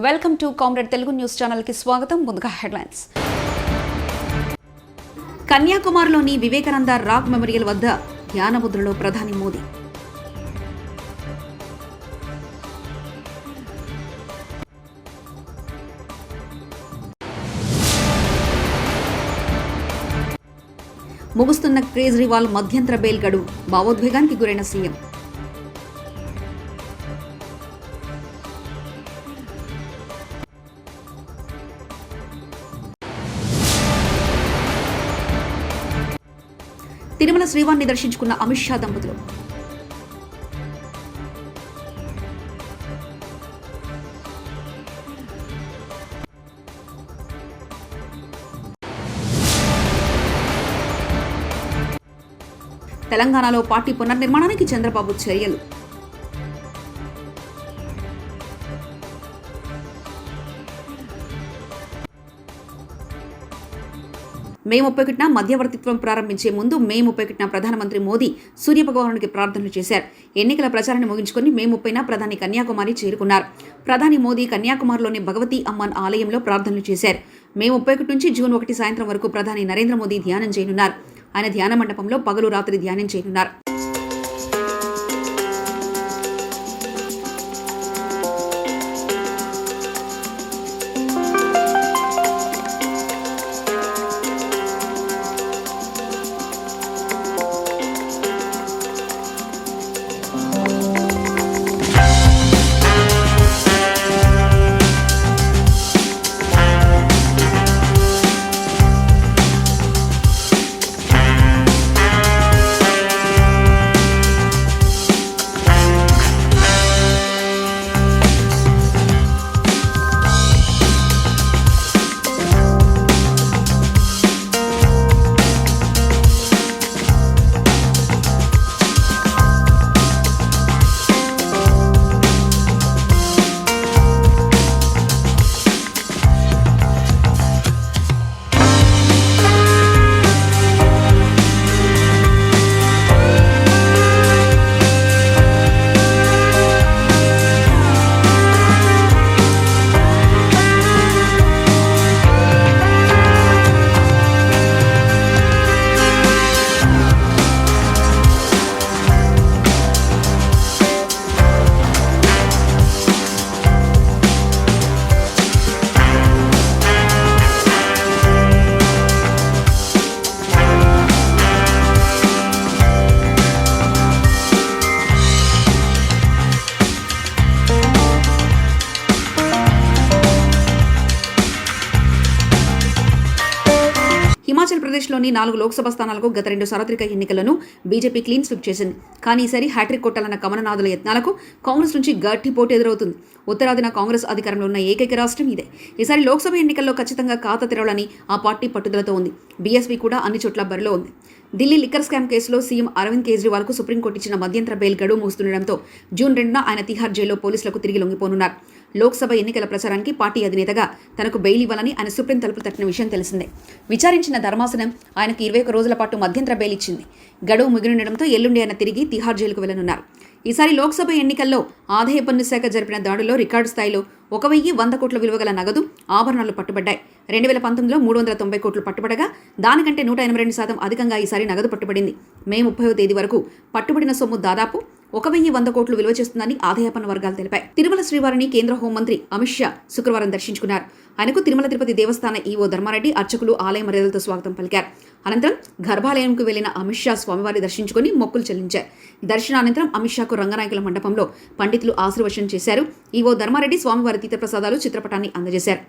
Welcome to comrade Telugu news channel కి స్వాగతం. ముందుగా హెడ్లైన్స్. కన్యాకుమారిలోని వివేకానంద రాక్ మెమోరియల్ వద్ద ధ్యానముద్రలో ప్రధాని మోదీ. ముగుస్తున్న కేజ్రీవాల్ మధ్యంతర బెయిల్ గడువు, భావోద్వేగానికి గురైన సీఎం. తిరుమల శ్రీవారిని దర్శించుకున్న అమిత్ షా దంపతులు. తెలంగాణలో పార్టీ పునర్నిర్మాణానికి చంద్రబాబు చర్యలు. మే 31న మధ్యవర్తిత్వం ప్రారంభించే ముందు మే 31న ప్రధానమంత్రి మోదీ సూర్యభగవానుడికి ప్రార్థనలు చేశారు. ఎన్నికల ప్రచారాన్ని ముగించుకుని మే 30న ప్రధాని కన్యాకుమారి చేరుకున్నారు. ప్రధాని మోదీ కన్యాకుమారిలోని భగవతి అమ్మన్ ఆలయంలో ప్రార్థనలు చేశారు. మే 31 నుంచి జూన్ 1 సాయంత్రం వరకు ప్రధాని నరేంద్ర మోదీ ధ్యానం చేయనున్నారు. ఆయన ధ్యాన మండపంలో పగలు రాత్రి ధ్యానం చేయనున్నారు. హిమాచల్ ప్రదేశ్లోని 4 లోక్సభ స్థానాలకు గత 2 సార్వత్రిక ఎన్నికలను బీజేపీ క్లీన్ స్వీప్ చేసింది. కానీ ఈసారి హ్యాట్రిక్ కొట్టాలన్న కమలనాథుల యత్నాలకు కాంగ్రెస్ నుంచి గట్టి పోటీ ఎదురవుతుంది. ఉత్తరాదిన కాంగ్రెస్ అధికారంలో ఉన్న ఏకైక రాష్ట్రం ఇదే. ఈసారి లోక్సభ ఎన్నికల్లో ఖచ్చితంగా ఖాతా తెరవాలని ఆ పార్టీ పట్టుదలతో ఉంది. బీఎస్పీ కూడా అన్ని చోట్ల బరిలో ఉంది. ఢిల్లీ లిక్కర్ స్కామ్ కేసులో సీఎం అరవింద్ కేజ్రీవాల్కు సుప్రీంకోర్టు ఇచ్చిన మధ్యంతర బెయిల్ గడువు ముగుస్తుండటంతో జూన్ 2న ఆయన తిహార్ జైల్లో పోలీసులకు తిరిగి లొంగిపోనున్నారు. లోక్సభ ఎన్నికల ప్రచారానికి పార్టీ అధినేతగా తనకు బెయిల్ ఇవ్వాలని ఆయన సుప్రీం తలుపు తట్టిన విషయం తెలిసిందే. విచారించిన ధర్మాసనం ఆయనకు 21 రోజుల పాటు మధ్యంతర బెయిల్ ఇచ్చింది. గడువు ముగినుండటంతో ఎల్లుండి ఆయన తిరిగి తిహార్ జైలుకు వెళ్లనున్నారు. ఈసారి లోక్సభ ఎన్నికల్లో ఆదాయ పన్ను శాఖ జరిపిన దాడుల్లో రికార్డు స్థాయిలో 1,100 కోట్ల విలువ గల నగదు, ఆభరణాలు పట్టుబడ్డాయి. 2019లో 390 కోట్లు పట్టుబడగా దానికంటే 182% అధికంగా ఈసారి నగదు పట్టుబడింది. మే 30వ తేదీ వరకు పట్టుబడిన సొమ్ము దాదాపు 1,100 కోట్లు విలువ చేస్తుందని ఆదాయ పన్ను వర్గాలు తెలిపాయి. తిరుమల శ్రీవారిని కేంద్ర హోంమంత్రి అమిత్ షా శుక్రవారం దర్శించుకున్నారు. ఆయనకు తిరుమల తిరుపతి దేవస్థాన ఈవో ధర్మారెడ్డి, అర్చకులు ఆలయ మర్యాదలతో స్వాగతం పలికారు. అనంతరం గర్భాలయంకు వెళ్లిన అమిత్ షా స్వామివారి దర్శించుకుని మొక్కులు చెల్లించారు. దర్శనానంతరం అమిత్ షాకు రంగనాయకుల మండపంలో పండితులు ఆశీర్వచనం చేశారు. ఈవో ధర్మారెడ్డి స్వామివారి తీర్థప్రసాదాలు చిత్రపటాన్ని అందజేశారు.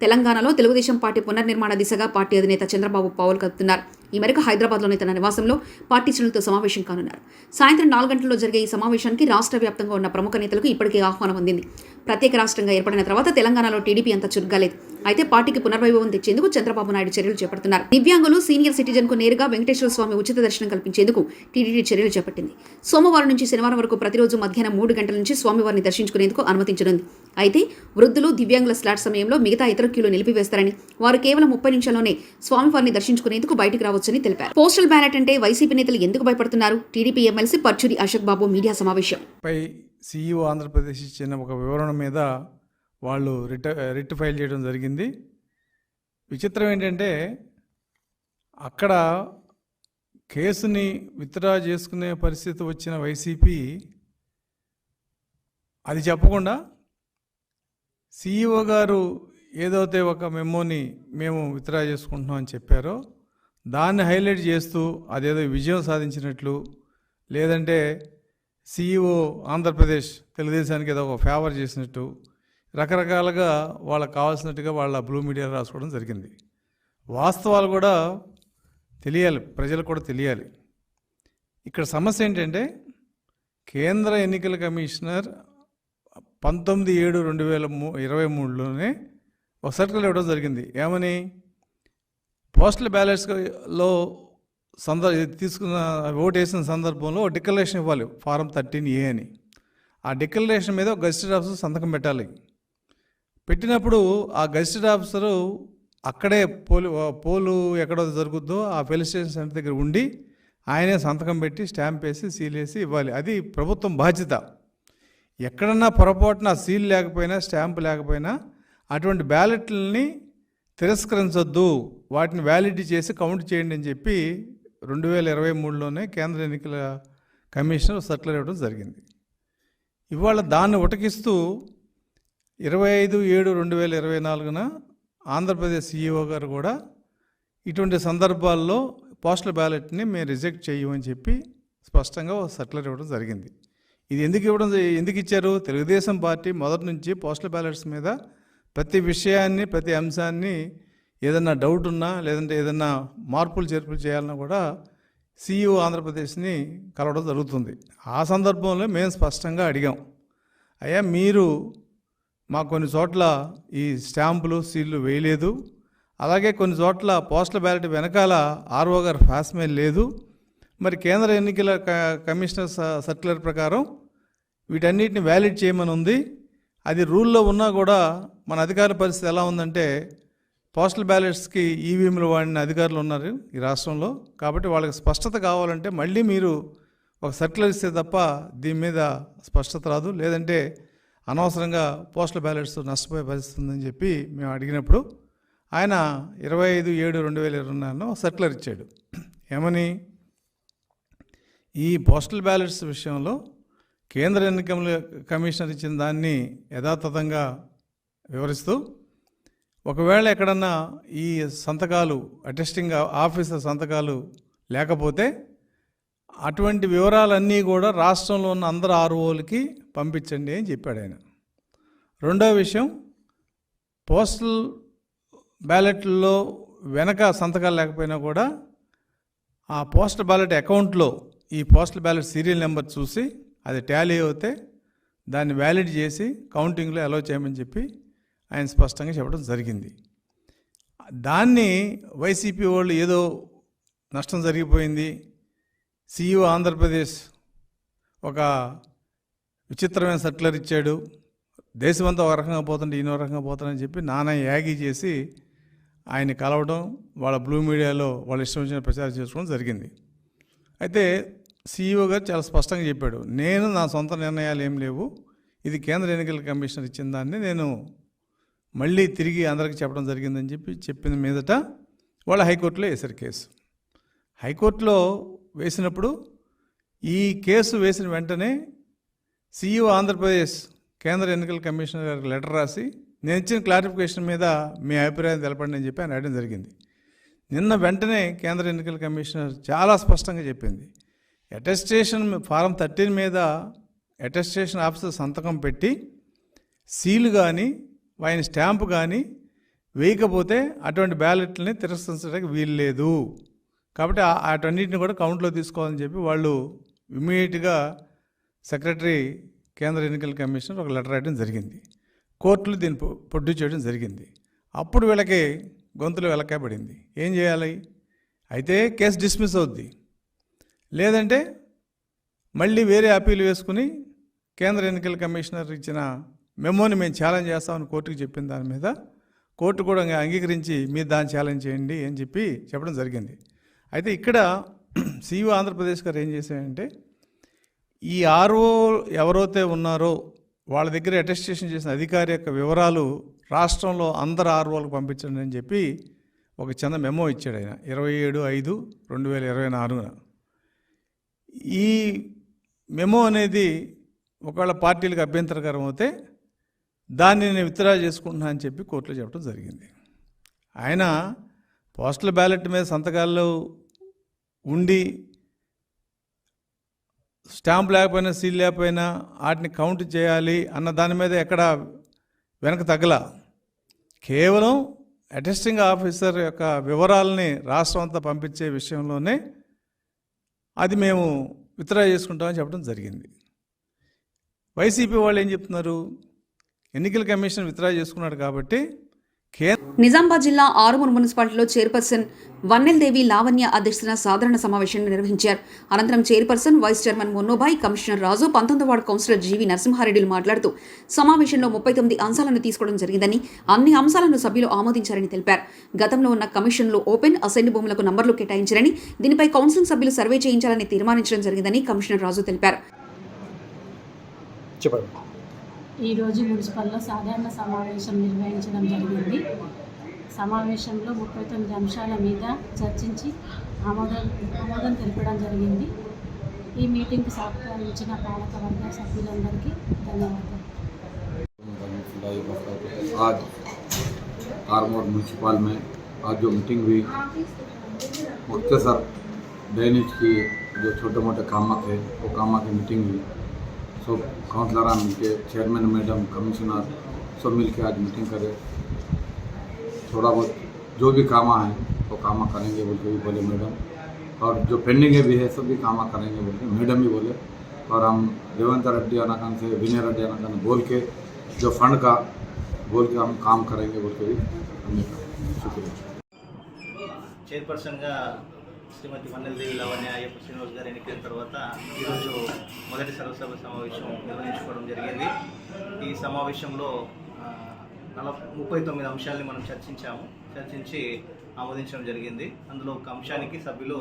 తెలంగాణలో తెలుగుదేశం పార్టీ పునర్నిర్మాణ దిశగా పార్టీ అధినేత చంద్రబాబు పావులు కదుపుతున్నారు. ఈ మేరకు హైదరాబాద్లోని తన నివాసంలో పార్టీ శ్రేణులతో సమావేశం కానున్నారు. సాయంత్రం 4 గంటల్లో జరిగే ఈ సమావేశానికి రాష్ట్ర వ్యాప్తంగా ఉన్న ప్రముఖ నేతలకు ఇప్పటికే ఆహ్వానం అందింది. ప్రత్యేక రాష్ట్రంగా ఏర్పడిన తర్వాత తెలంగాణలో టీడీపీ అంత చురుగ్గా లేదు. అయితే పార్టీకి పునర్వైభవం తెచ్చేందుకు చంద్రబాబు నాయుడు చర్యలు చేపడుతున్నారు. దివ్యాంగులు, సీనియర్ సిటిజన్ కు నేరుగా వెంకటేశ్వర స్వామి ఉచిత దర్శనం కల్పించేందుకు టీడీపీ చర్యలు చేపట్టింది. సోమవారం నుంచి శనివారం వరకు ప్రతిరోజు మధ్యాహ్నం 3 గంటల నుంచి స్వామివారిని దర్శించుకునేందుకు అనుమతించనుంది. అయితే వృద్ధులు, దివ్యాంగుల స్లాట్ సమయంలో మిగతా ఇతర క్యూలు నిలిపివేస్తారని, వారు కేవలం 30 నిమిషాల్లోనే స్వామివారిని దర్శించుకునేందుకు బయటకు రావచ్చని తెలిపారు. పోస్టల్ బ్యాలెట్ అంటే వైసీపీ నేతలు ఎందుకు భయపడుతున్నారు? టీడీపీ ఎమ్మెల్సీ పర్చూరి అశోక్ బాబు మీడియా సమావేశం. CEO ఆంధ్రప్రదేశ్ ఇచ్చిన ఒక వివరణ మీద వాళ్ళు రిట్ ఫైల్ చేయడం జరిగింది. విచిత్రం ఏంటంటే అక్కడ కేసుని విత్డ్రా చేసుకునే పరిస్థితి వచ్చిన వైసీపీ అది చెప్పకుండా CEO గారు ఏదైతే ఒక మెమోని మేము విత్డ్రా చేసుకుంటున్నాం అని చెప్పారో దాన్ని హైలైట్ చేస్తూ అదేదో విజయం సాధించినట్లు, లేదంటే CEO ఆంధ్రప్రదేశ్ తెలుగుదేశానికి ఏదో ఒక ఫేవర్ చేసినట్టు రకరకాలుగా వాళ్ళకు కావాల్సినట్టుగా వాళ్ళ బ్లూ మీడియా రాసుకోవడం జరిగింది. వాస్తవాలు కూడా తెలియాలి, ప్రజలకు కూడా తెలియాలి. ఇక్కడ సమస్య ఏంటంటే కేంద్ర ఎన్నికల కమిషనర్ 19/7/2023లోనే ఒక సర్కులర్ ఇవ్వడం జరిగింది. ఏమని? పోస్టల్ బ్యాలెట్స్లో తీసుకున్న ఓటు వేసిన సందర్భంలో డిక్లరేషన్ ఇవ్వాలి, ఫారం 13A అని. ఆ డిక్లరేషన్ మీద గెజిటెడ్ ఆఫీసర్ సంతకం పెట్టాలి. పెట్టినప్పుడు ఆ గెజిటెడ్ ఆఫీసరు అక్కడే పోలు ఎక్కడో జరుగుద్దో ఆ పోలీస్ స్టేషన్ సెంటర్ దగ్గర ఉండి ఆయనే సంతకం పెట్టి స్టాంప్ వేసి సీల్ వేసి ఇవ్వాలి. అది ప్రభుత్వం బాధ్యత. ఎక్కడన్నా పొరపాటున సీల్ లేకపోయినా స్టాంప్ లేకపోయినా అటువంటి బ్యాలెట్లని తిరస్కరించొద్దు, వాటిని వ్యాలిడిటీ చేసి కౌంట్ చేయండి అని చెప్పి 2023లోనే కేంద్ర ఎన్నికల కమిషనర్ సర్కులర్ ఇవ్వడం జరిగింది. ఇవాళ దాన్ని ఉటకిస్తూ 25/7/2024న ఆంధ్రప్రదేశ్ CEO గారు కూడా ఇటువంటి సందర్భాల్లో పోస్టల్ బ్యాలెట్ని మేము రిజెక్ట్ చేయమని చెప్పి స్పష్టంగా సర్కులర్ ఇవ్వడం జరిగింది. ఇది ఎందుకు ఇచ్చారు? తెలుగుదేశం పార్టీ మొదటి నుంచి పోస్టల్ బ్యాలెట్స్ మీద ప్రతి విషయాన్ని, ప్రతి అంశాన్ని ఏదన్నా డౌట్ ఉన్నా లేదంటే ఏదన్నా మార్పులు చేర్పులు చేయాలన్నా కూడా CEO ఆంధ్రప్రదేశ్ని కలవడం జరుగుతుంది. ఆ సందర్భంలో మేము స్పష్టంగా అడిగాం, అయ్యా మీరు మాకు కొన్ని చోట్ల ఈ స్టాంపులు సీళ్లు వేయలేదు, అలాగే కొన్ని చోట్ల పోస్టల్ బ్యాలెట్ వెనకాల RO గారు ఫాస్మెయిల్ లేదు, మరి కేంద్ర ఎన్నికల కమిషనర్ సర్క్యులర్ ప్రకారం వీటన్నిటిని వ్యాలిడ్ చేయమని ఉంది. అది రూల్లో ఉన్నా కూడా మన అధికార పరిస్థితి ఎలా ఉందంటే పోస్టల్ బ్యాలెట్స్కి ఈవీఎంలు వాడిన అధికారులు ఉన్నారు ఈ రాష్ట్రంలో. కాబట్టి వాళ్ళకి స్పష్టత కావాలంటే మళ్ళీ మీరు ఒక సర్క్యులర్ ఇస్తే తప్ప దీని మీద స్పష్టత రాదు, లేదంటే అనవసరంగా పోస్టల్ బ్యాలెట్స్ నష్టపోయే పరిస్థితి ఉందని చెప్పి మేము అడిగినప్పుడు ఆయన 25/7/2024 సర్క్యులర్ ఇచ్చాడు. ఏమని? ఈ పోస్టల్ బ్యాలెట్స్ విషయంలో కేంద్ర ఎన్నికల కమిషనర్ ఇచ్చిన దాన్ని యథాతథంగా వివరిస్తూ, ఒకవేళ ఎక్కడన్నా ఈ సంతకాలు అటెస్టింగ్ ఆఫీసర్ సంతకాలు లేకపోతే అటువంటి వివరాలన్నీ కూడా రాష్ట్రంలో ఉన్న అందరు ROలకి పంపించండి అని చెప్పాడు ఆయన. రెండో విషయం, పోస్టల్ బ్యాలెట్లో వెనక సంతకాలు లేకపోయినా కూడా ఆ పోస్టల్ బ్యాలెట్ అకౌంట్లో ఈ పోస్టల్ బ్యాలెట్ సీరియల్ నెంబర్ చూసి అది టాలీ అవుతే దాన్ని వ్యాలిడ్ చేసి కౌంటింగ్లో అలౌ చేయమని చెప్పి ఆయన స్పష్టంగా చెప్పడం జరిగింది. దాన్ని వైసీపీ వాళ్ళు ఏదో నష్టం జరిగిపోయింది, CEO ఆంధ్రప్రదేశ్ ఒక విచిత్రమైన సర్క్యులర్ ఇచ్చాడు, దేశమంతా ఒక రకంగా పోతుంటే ఈయన ఒక రకంగా పోతాడని చెప్పి నానా యాగి చేసి ఆయన కలవడం, వాళ్ళ బ్లూ మీడియాలో వాళ్ళ ఇష్టం వచ్చిన ప్రచారం చేసుకోవడం జరిగింది. అయితే CEO గారు చాలా స్పష్టంగా చెప్పాడు, నేను నా సొంత నిర్ణయాలు ఏం లేవు, ఇది కేంద్ర ఎన్నికల కమిషనర్ ఇచ్చిన దాన్ని నేను మళ్ళీ తిరిగి అందరికీ చెప్పడం జరిగిందని చెప్పిన మీదట వాళ్ళు హైకోర్టులో వేశారు కేసు. హైకోర్టులో వేసినప్పుడు ఈ కేసు వేసిన వెంటనే CEO ఆంధ్రప్రదేశ్ కేంద్ర ఎన్నికల కమిషనర్ గారికి లెటర్ రాసి నేను ఇచ్చిన క్లారిఫికేషన్ మీద మీ అభిప్రాయం తెలపండి అని చెప్పి ఆయన అడగడం జరిగింది. నిన్న వెంటనే కేంద్ర ఎన్నికల కమిషనర్ చాలా స్పష్టంగా చెప్పింది, అటెస్టేషన్ ఫారం 13 మీద అటెస్టేషన్ ఆఫీసర్ సంతకం పెట్టి సీలు కానీ ఆయన స్టాంపు కానీ వేయకపోతే అటువంటి బ్యాలెట్లని తిరస్కరించడానికి వీలు లేదు, కాబట్టి అటన్నిటిని కూడా కౌంట్లో తీసుకోవాలని చెప్పి వాళ్ళు ఇమ్మీడియట్గా సెక్రటరీ కేంద్ర ఎన్నికల కమిషనర్ ఒక లెటర్ రాయడం జరిగింది. కోర్టులు దీన్ని ప్రొడ్యూస్ చేయడం జరిగింది. అప్పుడు వీళ్ళకి గొంతులు వెలకబడింది. ఏం చేయాలి? అయితే కేసు డిస్మిస్ అవుద్ది, లేదంటే మళ్ళీ వేరే అప్పీలు వేసుకుని కేంద్ర ఎన్నికల కమిషనర్ ఇచ్చిన మెమోని మేము ఛాలెంజ్ చేస్తామని కోర్టుకు చెప్పిన దాని మీద కోర్టు కూడా అంగీకరించి మీరు దాన్ని ఛాలెంజ్ చేయండి అని చెప్పడం జరిగింది. అయితే ఇక్కడ సిఇఓ ఆంధ్రప్రదేశ్ గారు ఏం చేశారంటే, ఈ ఆర్ఓ ఎవరైతే ఉన్నారో వాళ్ళ దగ్గర అటెస్టేషన్ చేసిన అధికారి యొక్క వివరాలు రాష్ట్రంలో అందరు ఆర్ఓలకు పంపించండి అని చెప్పి ఒక చిన్న మెమో ఇచ్చాడు ఆయన 27/5/2024. ఈ మెమో అనేది ఒకవేళ పార్టీలకు అభ్యంతరకరం అయితే దాన్ని నేను విత్డ్రా చేసుకుంటున్నా అని చెప్పి కోర్టులో చెప్పడం జరిగింది. ఆయన పోస్టల్ బ్యాలెట్ మీద సంతకాల్లో ఉండి స్టాంప్ లేకపోయినా సీల్ లేకపోయినా వాటిని కౌంట్ చేయాలి అన్న దాని మీద ఎక్కడ వెనక తగ్గల. కేవలం అటెస్టింగ్ ఆఫీసర్ యొక్క వివరాలని రాష్ట్రం అంతా పంపించే విషయంలోనే అది మేము విత్డ్రా చేసుకుంటామని చెప్పడం జరిగింది. వైసీపీ వాళ్ళు ఏం చెప్తున్నారు? ఎన్నికల కమిషన్ విత్డ్రా చేసుకున్నాడు కాబట్టి నిజామాబాద్ జిల్లా ఆరుమూరు మున్సిపాలిటీలో చైర్పర్సన్ వన్నెల్దేవి లావణ్య అధ్యక్షతన సాధారణ సమావేశాన్ని నిర్వహించారు. అనంతరం చైర్పర్సన్, వైస్ చైర్మన్ మున్నోబాయ్, కమిషనర్ రాజు, 19వ వార్డు కౌన్సిలర్ జీవి నరసింహారెడ్డిలు మాట్లాడుతూ సమావేశంలో 39 అంశాలను తీసుకోవడం జరిగిందని, అన్ని అంశాలను సభ్యులు ఆమోదించారని తెలిపారు. గతంలో ఉన్న కమిషన్లో ఓపెన్, అసైన్డ్ భూములకు నంబర్లు కేటాయించారని, దీనిపై కౌన్సిల్ సభ్యులు సర్వే చేయించాలని తీర్మానించడం జరిగిందని కమిషనర్ రాజు తెలిపారు. ఈరోజు మున్సిపల్లో సాధారణ సమావేశం నిర్వహించడం జరిగింది. సమావేశంలో 39 అంశాల మీద చర్చించి ఆమోదం తెలపడం జరిగింది. ఈ మీటింగ్కి సహకరించిన పాలకవర్గ సభ్యులందరికీ ధన్యవాదాలు. आज आरमोर म्यूनसिपल में आज जो मीटिंग हुई, मुख्तसर दैनिक की जो छोटे मोटे कामा थे वो कामा की मीटिंग हुई. सब काउंसलर मिलके, चेयरमैन मैडम, कमिश्नर सब मिलके आज मीटिंग करे. थोड़ा बहुत जो भी कामा है वो कामा करेंगे बोल के भी बोले मैडम, और जो पेंडिंग भी है सब भी कामा करेंगे बोल के मैडम भी बोले. और हम रेवंत रेड्डी अनाकान से विनय रेड्डी अनाकान बोल के जो फंड का बोल के हम काम करेंगे बोल के भी हमने कहा. शुक्रिया. చైర్పర్సన్గా శ్రీమతి వన్నెల్దేవి లావణ్య అయ్యప్ప శ్రీనివాస్ గారు ఎన్నికైన తర్వాత ఈరోజు మొదటి సర్వసభ సమావేశం నిర్వహించుకోవడం జరిగింది. ఈ సమావేశంలో 39 అంశాలని మనం చర్చించి ఆమోదించడం జరిగింది. అందులో ఒక అంశానికి సభ్యులు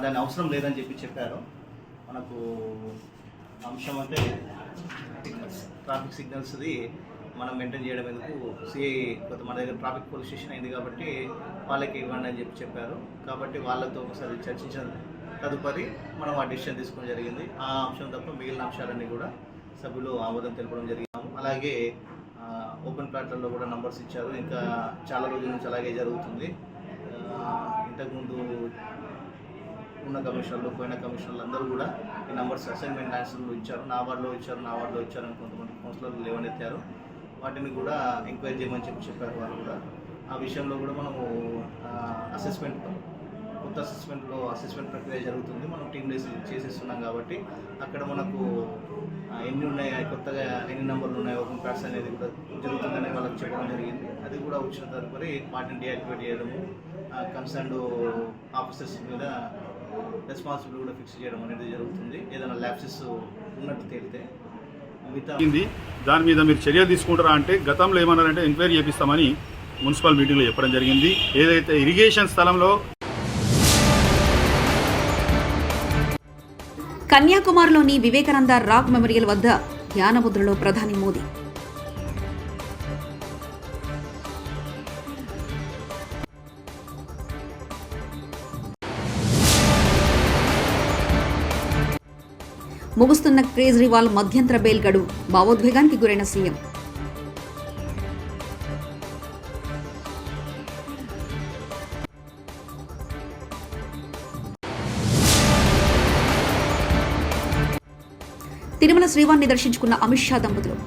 దాని అవసరం లేదని చెప్పారు. మనకు అంశం అంటే ట్రాఫిక్ సిగ్నల్స్ది మనం మెయింటైన్ చేయడం ఎందుకు, సిఐ కొత్త మన దగ్గర ట్రాఫిక్ పోలీస్ స్టేషన్ అయింది కాబట్టి వాళ్ళకి ఇవ్వండి అని చెప్పారు. కాబట్టి వాళ్ళతో ఒకసారి చర్చించిన తదుపరి మనం ఆ డిసిషన్ తీసుకోవడం జరిగింది. ఆ అంశం తప్ప మిగిలిన అంశాలన్నీ కూడా సభ్యులు ఆమోదం తెలపడం జరిగింది. అలాగే ఓపెన్ ప్లాట్లలో కూడా నంబర్స్ ఇచ్చారు. ఇంకా చాలా రోజుల నుంచి అలాగే జరుగుతుంది. ఇంతకుముందు ఉన్న కమిషనర్లు, పోయిన కమిషనర్లు అందరూ కూడా ఈ నంబర్స్ అసైన్మెంట్ ఆన్సర్లు ఇచ్చారు. నా వార్డులో ఇచ్చారు అని కొంతమంది కౌన్సిలర్లు లేవనెత్తారు. వాటిని కూడా ఎంక్వైరీ చేయమని చెప్పారు వాళ్ళు కూడా. ఆ విషయంలో కూడా మనము కొత్త అసెస్మెంట్ ప్రక్రియ జరుగుతుంది. మనం టీమ్ డేస్ చేసేస్తున్నాం కాబట్టి అక్కడ మనకు ఎన్ని ఉన్నాయి, కొత్తగా ఎన్ని నెంబర్లు ఉన్నాయి, ఓపెన్ ప్లాట్స్ అనేది కూడా జరుగుతుందని వాళ్ళకి చెప్పడం జరిగింది. అది కూడా వచ్చిన తదుపరి వాటిని డియాక్టివేట్ చేయడము, కన్సర్న్డ్ ఆఫీసర్స్ మీద రెస్పాన్సిబిలిటీ కూడా ఫిక్స్ చేయడం అనేది జరుగుతుంది. ఏదైనా ల్యాప్సెస్ ఉన్నట్టు తేలితే దాని మీద మీరు చర్య తీసుకుంటారా అంటే, గతంలో ఏమన్నారంటే ఎంక్వైరీ చేపిస్తామని మున్సిపల్ మీటింగ్లో చెప్పడం జరిగింది. ఏదైతే ఇరిగేషన్ స్థలంలో కన్యాకుమారిలోని వివేకానంద రాక్ మెమోరియల్ వద్ద ధ్యానముద్రలో ప్రధాని మోదీ. ముగుస్తున్న కేజ్రీవాల్ మధ్యంతర బెయిల్ గడువు, భావోద్వేగానికి గురైన సీఎం. తిరుమల శ్రీవారిని దర్శించుకున్న అమిత్ షా దంపతులు.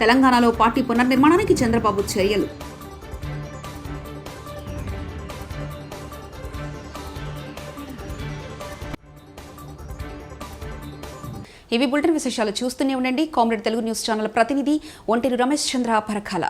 తెలంగాణలో పార్టీ పునర్నిర్మాణానికి చంద్రబాబు చర్యలు. ఇవి బులెటిన్ విశేషాలు. చూస్తూనే ఉండండి కామ్రేడ్ తెలుగు న్యూస్ ఛానల్ ప్రతినిధి ఒంటేరు రమేష్ చంద్ర పరకాల.